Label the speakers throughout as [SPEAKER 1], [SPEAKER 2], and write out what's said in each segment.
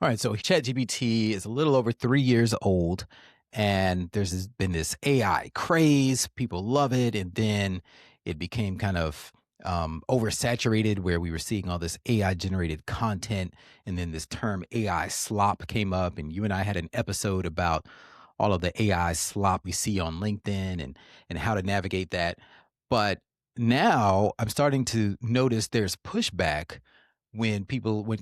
[SPEAKER 1] All right, so ChatGPT is a little over 3 years old, and been this AI craze. People love it, and then it became kind of oversaturated, where we were seeing all this AI generated content, and then this term AI slop came up, and you and I had an episode about all of the AI slop we see on LinkedIn and how to navigate that. But now I'm starting to notice there's pushback when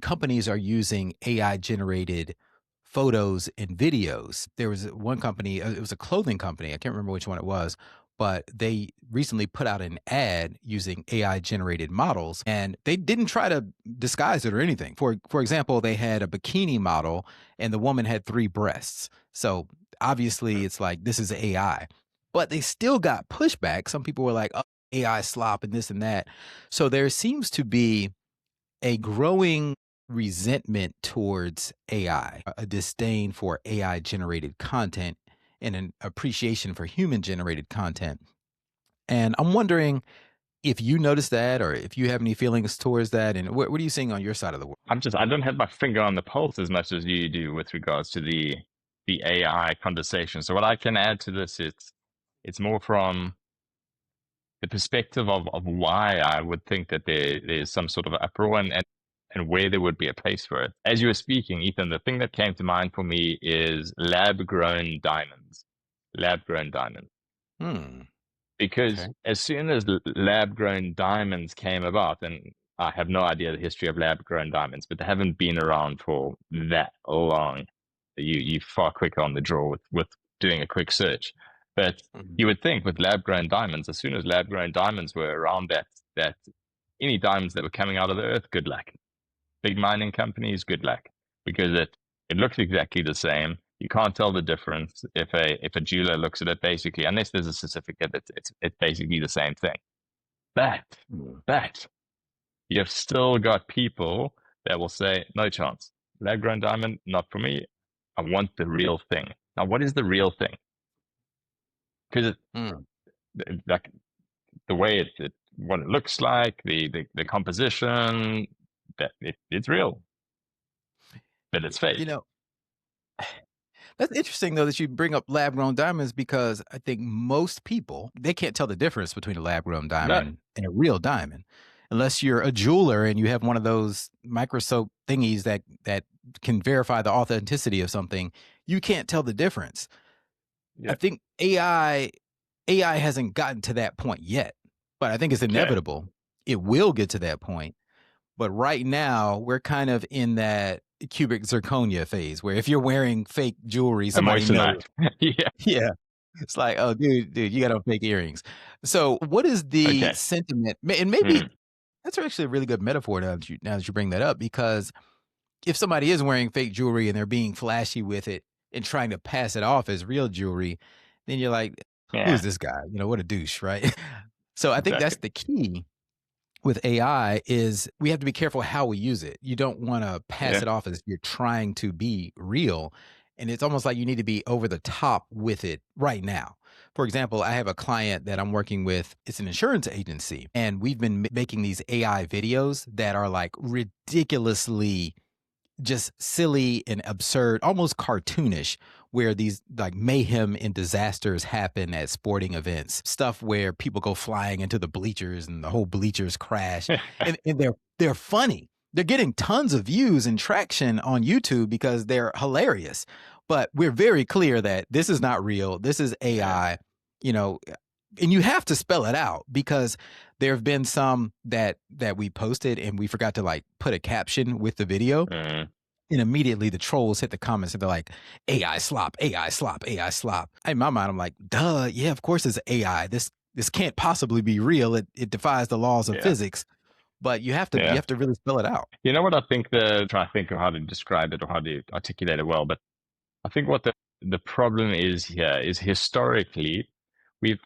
[SPEAKER 1] companies are using AI generated photos and videos. There was one company, it was a clothing company, I can't remember which one it was, but they recently put out an ad using AI generated models, and they didn't try to disguise it or anything. For example, they had a bikini model and the woman had three breasts. So obviously it's like, this is AI. But they still got pushback. Some people were like, oh, AI slop and this and that. So there seems to be a growing resentment towards AI, a disdain for AI generated content, and an appreciation for human generated content. And I'm wondering if you notice that, or if you have any feelings towards that, and what are you seeing on your side of the world?
[SPEAKER 2] I don't have my finger on the pulse as much as you do with regards to the AI conversation. So what I can add to this is it's more from the perspective of why I would think that there's some sort of uproar and where there would be a place for it. As you were speaking, Ethan, the thing that came to mind for me is lab grown diamonds. Lab grown diamonds.
[SPEAKER 1] Hmm.
[SPEAKER 2] Because
[SPEAKER 1] Okay.
[SPEAKER 2] as soon as lab grown diamonds came about, and I have no idea the history of lab grown diamonds, but they haven't been around for that long. You far quicker on the draw with doing a quick search. But
[SPEAKER 1] Mhm.
[SPEAKER 2] you would think with lab grown diamonds, as soon as lab grown diamonds were around, that any diamonds that were coming out of the earth, good luck. Big mining companies, good luck, because it looks exactly the same. You can't tell the difference if a jeweler looks at it. Basically, unless there's a certificate, it's basically the same thing. But
[SPEAKER 1] Hmm.
[SPEAKER 2] but you've still got people that will say no chance. Lab grown diamond, not for me. I want the real thing. Now, what is the real thing? Because
[SPEAKER 1] Hmm.
[SPEAKER 2] like the way what it looks like, the composition, it's real, but it's
[SPEAKER 1] You
[SPEAKER 2] fake.
[SPEAKER 1] know, that's interesting though that you bring up lab grown diamonds, because I think most people, they can't tell the difference between a lab grown
[SPEAKER 2] No,
[SPEAKER 1] diamond and a real diamond. Unless you're a jeweler and you have one of those microscope thingies that can verify the authenticity of something, you can't tell the difference. I
[SPEAKER 2] yeah,
[SPEAKER 1] think AI hasn't gotten to that point yet, but I think it's
[SPEAKER 2] okay.
[SPEAKER 1] inevitable. It will get to that point. But right now, we're kind of in that cubic zirconia phase where if you're wearing fake jewelry,
[SPEAKER 2] A
[SPEAKER 1] somebody knows.
[SPEAKER 2] moissanite. Yeah.
[SPEAKER 1] Yeah. It's like, "Oh, dude, you got on fake earrings." So, what is the
[SPEAKER 2] Okay.
[SPEAKER 1] sentiment and maybe
[SPEAKER 2] Mm.
[SPEAKER 1] that's actually a really good metaphor now that you bring that up, because if somebody is wearing fake jewelry and they're being flashy with it and trying to pass it off as real jewelry, then you're like, "Who is
[SPEAKER 2] Yeah,
[SPEAKER 1] this guy?" What a douche, right? So, I think that's
[SPEAKER 2] exactly.
[SPEAKER 1] the key with AI is we have to be careful how we use it. You don't wanna pass
[SPEAKER 2] Yeah.
[SPEAKER 1] it off as you're trying to be real, and it's almost like you need to be over the top with it right now. For example, I have a client that I'm working with, it's an insurance agency, and we've been making these AI videos that are, like, ridiculously just silly and absurd, almost cartoonish, where these like mayhem and disasters happen at sporting events. Stuff where people go flying into the bleachers and the whole bleachers crash. And they're funny. They're getting tons of views and traction on YouTube because they're hilarious. But we're very clear that this is not real. This is
[SPEAKER 2] Yeah.
[SPEAKER 1] AI, you know, and you have to spell it out, because there have been some that we posted and we forgot to like put a caption with the video,
[SPEAKER 2] Mm.
[SPEAKER 1] and immediately the trolls hit the comments and they're like, AI slop, AI slop, AI slop. In my mind, I'm like, duh, yeah, of course it's AI. This can't possibly be real. It defies the laws of
[SPEAKER 2] Yeah.
[SPEAKER 1] physics. But you
[SPEAKER 2] Yeah.
[SPEAKER 1] have to really spell it out.
[SPEAKER 2] You know what I think trying to think of how to describe it or how to articulate it well, but I think what the problem is here is historically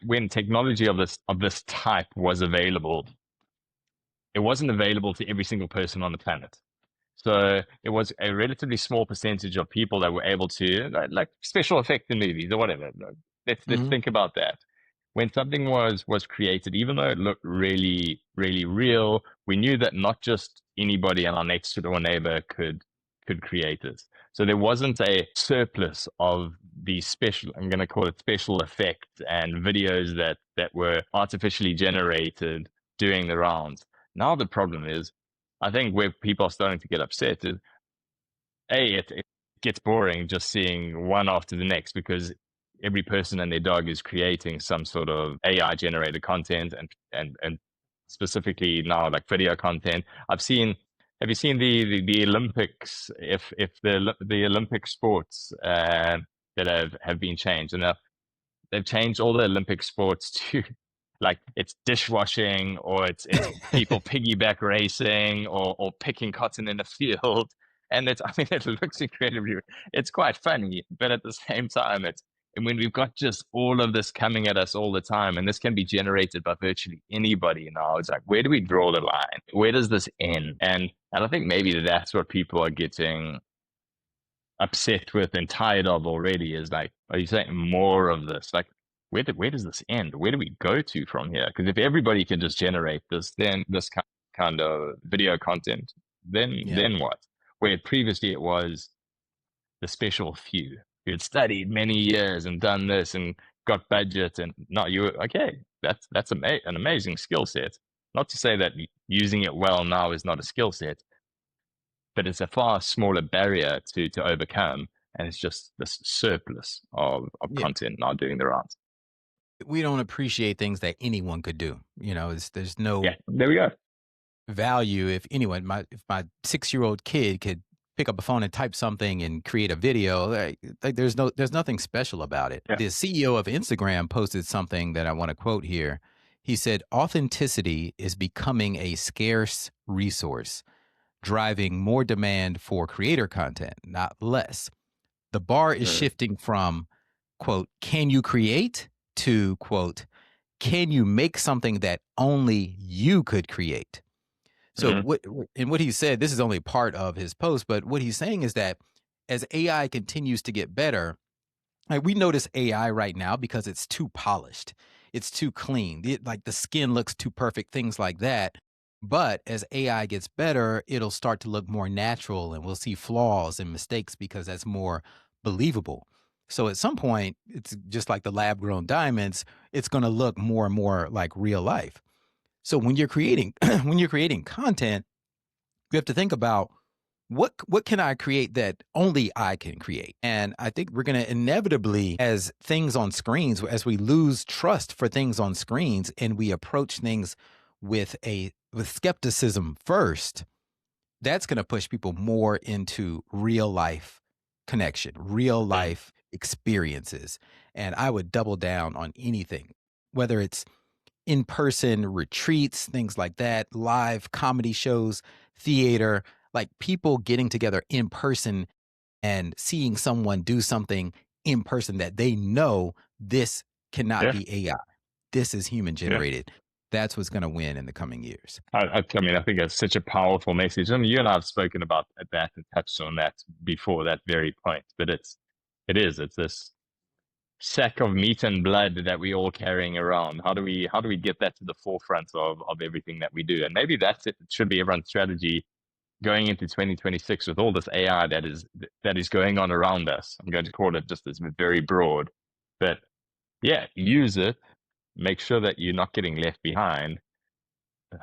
[SPEAKER 2] when technology of this type was available, it wasn't available to every single person on the planet. So it was a relatively small percentage of people that were able to like special effect in movies or whatever. Let's
[SPEAKER 1] Mhm.
[SPEAKER 2] think about that. When something was created, even though it looked really, really real, we knew that not just anybody in our next door neighbor could create it. So there wasn't a surplus of these special, I'm going to call it special effects and videos that were artificially generated doing the rounds. Now the problem is, I think where people are starting to get upset is, it gets boring just seeing one after the next, because every person and their dog is creating some sort of AI generated content, and specifically now like video content. Have you seen the Olympics? If the Olympic sports that have been changed, and they've changed all the Olympic sports to like it's dishwashing, or it's people piggyback racing, or picking cotton in a field. And it's, I mean, it looks incredibly, it's quite funny, but at the same time, it's, and when we've got just all of this coming at us all the time, and this can be generated by virtually anybody now, it's like, where do we draw the line? Where does this end? And I think maybe that's what people are getting upset with and tired of already, is like, are you saying more of this? Like, where does this end? Where do we go to from here? Because if everybody can just generate this, then this kind of video content,
[SPEAKER 1] Yeah.
[SPEAKER 2] then what? Where previously it was the special few who had studied many years and done this and got budget, and no, you were okay. That's an amazing skill set. Not to say that using it well now is not a skill set, but it's a far smaller barrier to overcome. And it's just this surplus of
[SPEAKER 1] Yeah.
[SPEAKER 2] content not doing the rounds.
[SPEAKER 1] We don't appreciate things that anyone could do. There's
[SPEAKER 2] Yeah,
[SPEAKER 1] no
[SPEAKER 2] there we go.
[SPEAKER 1] value if my 6-year-old kid could pick up a phone and type something and create a video. Like there's nothing special about it.
[SPEAKER 2] Yeah.
[SPEAKER 1] The CEO of Instagram posted something that I want to quote here. He said, "Authenticity is becoming a scarce resource, driving more demand for creator content, not less. The bar is
[SPEAKER 2] Mm,
[SPEAKER 1] shifting from, quote, can you create, to, quote, can you make something that only you could create?" So
[SPEAKER 2] mm,
[SPEAKER 1] what he said, this is only part of his post, but what he's saying is that as AI continues to get better, like we notice AI right now because it's too polished, it's too clean, like the skin looks too perfect, things like that. But as AI gets better, it'll start to look more natural, and we'll see flaws and mistakes because that's more believable. So at some point, it's just like the lab grown diamonds, it's going to look more and more like real life. So when you're creating when you're creating content, you have to think about what can I create that only I can create? And I think we're going to inevitably, as things on screens, as we lose trust for things on screens and we approach things with skepticism first, that's going to push people more into real life connection, real
[SPEAKER 2] mm.
[SPEAKER 1] life experiences. And I would double down on anything, whether it's in person retreats, things like that, live comedy shows, theater, like people getting together in person and seeing someone do something in person that they know this cannot
[SPEAKER 2] Yeah,
[SPEAKER 1] be AI. This is human
[SPEAKER 2] yeah.
[SPEAKER 1] generated. That's what's going to win in the coming years.
[SPEAKER 2] I mean, I think that's such a powerful message. I mean, you and I have spoken about that and touched on that before, that very point. But it's this sack of meat and blood that we all carrying around. How do we get that to the forefront of everything that we do? And maybe that's it. It should be everyone's strategy going into 2026 with all this AI that is going on around us. I'm going to call it just as very broad, but yeah, use it. Make sure that you're not getting left behind.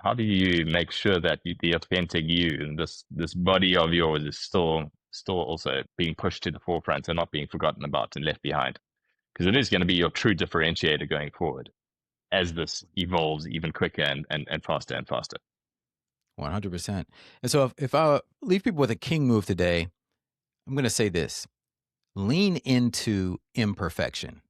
[SPEAKER 2] How do you make sure that the authentic you and this body of yours is still also being pushed to the forefront and not being forgotten about and left behind? Because it is going to be your true differentiator going forward as this evolves even quicker and faster and faster.
[SPEAKER 1] 100%. And so if I leave people with a king move today, I'm going to say this: lean into imperfection,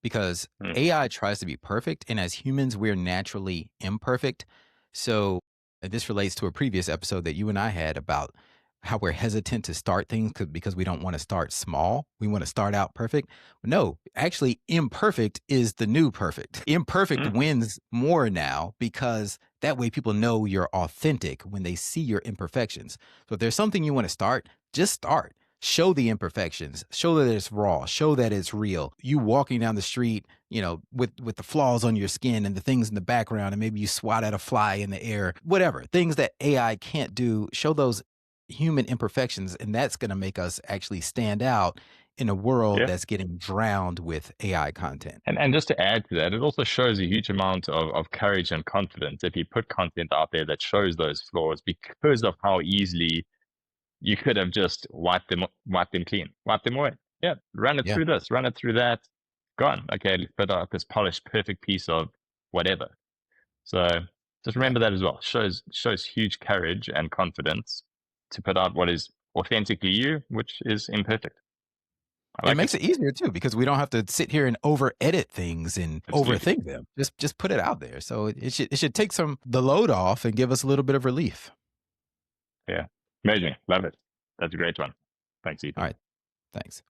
[SPEAKER 1] because
[SPEAKER 2] Mm,
[SPEAKER 1] AI tries to be perfect. And as humans, we're naturally imperfect. So and this relates to a previous episode that you and I had about how we're hesitant to start things because we don't want to start small. We want to start out perfect. No, actually, imperfect is the new perfect. Imperfect
[SPEAKER 2] mm,
[SPEAKER 1] wins more now because that way people know you're authentic when they see your imperfections. So if there's something you want to start, just start. Show the imperfections, show that it's raw, show that it's real. You walking down the street, with the flaws on your skin and the things in the background, and maybe you swat at a fly in the air, whatever things that AI can't do, show those human imperfections, and that's going to make us actually stand out in a world
[SPEAKER 2] Yeah.
[SPEAKER 1] that's getting drowned with AI content.
[SPEAKER 2] And just to add to that, it also shows a huge amount of courage and confidence if you put content out there that shows those flaws because of how easily you could have just wiped them clean, wiped them away. Yeah, run it
[SPEAKER 1] Yeah.
[SPEAKER 2] through this, run it through that, gone. Okay, let's put out this polished, perfect piece of whatever. So just
[SPEAKER 1] Yeah.
[SPEAKER 2] remember that as well. Shows huge courage and confidence to put out what is authentically you, which is imperfect. I
[SPEAKER 1] It
[SPEAKER 2] like it.
[SPEAKER 1] makes it easier too because we don't have to sit here and over edit things and
[SPEAKER 2] Absolutely.
[SPEAKER 1] overthink them. Just put it out there. So it should take some the load off and give us a little bit of relief.
[SPEAKER 2] Yeah. Amazing. Love it. That's a great one. Thanks,
[SPEAKER 1] All
[SPEAKER 2] Ethan.
[SPEAKER 1] right. Thanks.